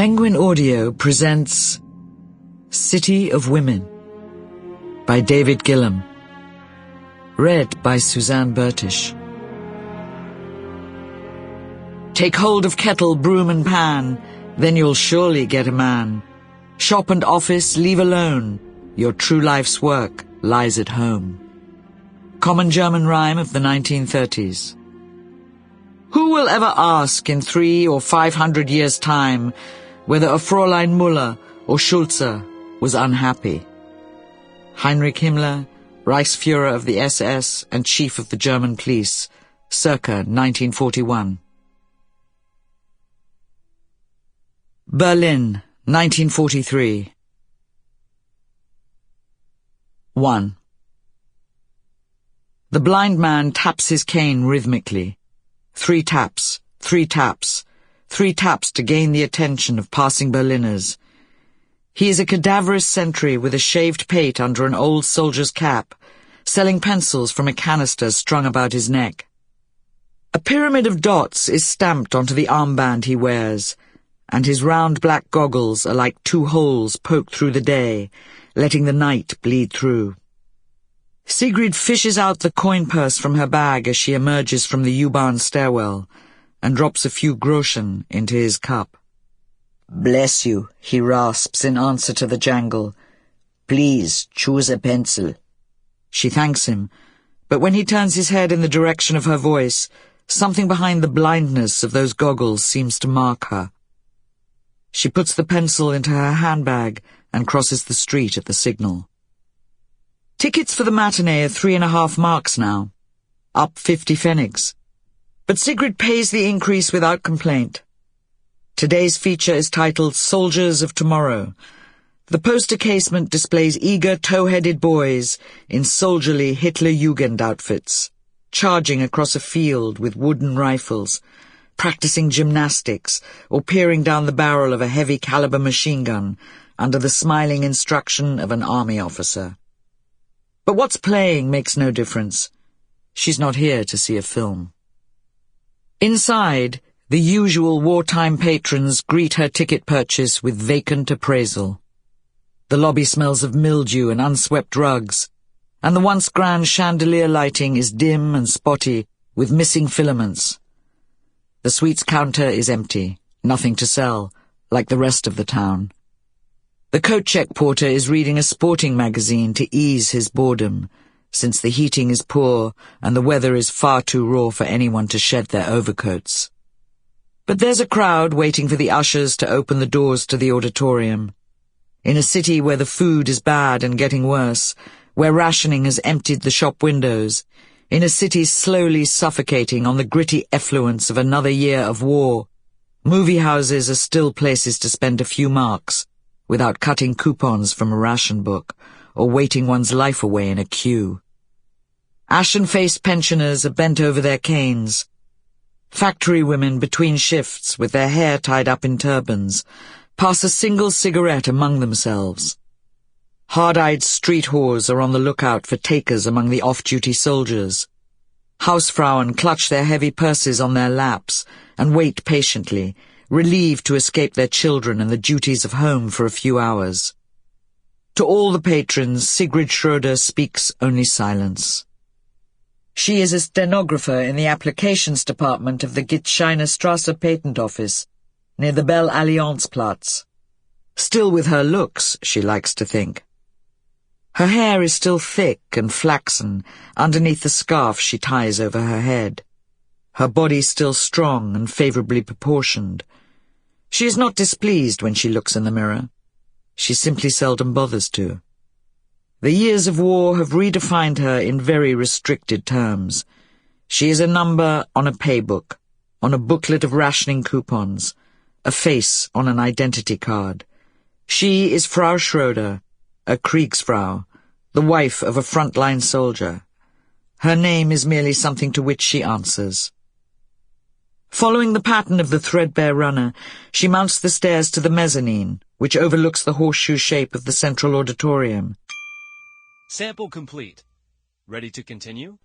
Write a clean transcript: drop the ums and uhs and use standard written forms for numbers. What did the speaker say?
Penguin Audio presents City of Women by David Gillham. Read by Suzanne Bertish. Take hold of kettle, broom and pan, then you'll surely get a man. Shop and office leave alone, your true life's work lies at home. Common German rhyme of the 1930s. Who will ever ask in 300 or 500 years' time whether a Fräulein Müller or Schulze was unhappy? Heinrich Himmler, Reichsführer of the SS and Chief of the German Police, circa 1941. Berlin, 1943. 1. The blind man taps his cane rhythmically. 3 taps, 3 taps, 3 taps to gain the attention of passing Berliners. He is a cadaverous sentry with a shaved pate under an old soldier's cap, selling pencils from a canister strung about his neck. A pyramid of dots is stamped onto the armband he wears, and his round black goggles are like 2 holes poked through the day, letting the night bleed through. Sigrid fishes out the coin purse from her bag as she emerges from the U-Bahn stairwell and drops a few groschen into his cup. "Bless you," he rasps in answer to the jangle. "Please choose a pencil." She thanks him, but when he turns his head in the direction of her voice, something behind the blindness of those goggles seems to mark her. She puts the pencil into her handbag and crosses the street at the signal. Tickets for the matinee are 3.5 marks now, up 50 pfennigs. But Sigrid pays the increase without complaint. Today's feature is titled Soldiers of Tomorrow. The poster casement displays eager, tow-headed boys in soldierly Hitler-Jugend outfits, charging across a field with wooden rifles, practicing gymnastics, or peering down the barrel of a heavy-caliber machine gun under the smiling instruction of an army officer. But what's playing makes no difference. She's not here to see a film. Inside, the usual wartime patrons greet her ticket purchase with vacant appraisal. The lobby smells of mildew and unswept rugs, and the once grand chandelier lighting is dim and spotty with missing filaments. The sweets counter is empty, nothing to sell, like the rest of the town. The coat check porter is reading a sporting magazine to ease his boredom, since the heating is poor and the weather is far too raw for anyone to shed their overcoats. But there's a crowd waiting for the ushers to open the doors to the auditorium. In a city where the food is bad and getting worse, where rationing has emptied the shop windows, in a city slowly suffocating on the gritty effluence of another year of war, movie houses are still places to spend a few marks, without cutting coupons from a ration book or waiting one's life away in a queue. Ashen-faced pensioners are bent over their canes. Factory women between shifts with their hair tied up in turbans pass a single cigarette among themselves. Hard-eyed street whores are on the lookout for takers among the off-duty soldiers. Hausfrauen clutch their heavy purses on their laps and wait patiently, relieved to escape their children and the duties of home for a few hours. To all the patrons, Sigrid Schröder speaks only silence. She is a stenographer in the applications department of the Gitscheinerstrasse patent office, near the Belle Allianzplatz. Still with her looks, she likes to think. Her hair is still thick and flaxen underneath the scarf she ties over her head. Her body still strong and favorably proportioned. She is not displeased when she looks in the mirror. She simply seldom bothers to. The years of war have redefined her in very restricted terms. She is a number on a paybook, on a booklet of rationing coupons, a face on an identity card. She is Frau Schröder, a Kriegsfrau, the wife of a frontline soldier. Her name is merely something to which she answers. Following the pattern of the threadbare runner, she mounts the stairs to the mezzanine, which overlooks the horseshoe shape of the central auditorium. Sample complete. Ready to continue?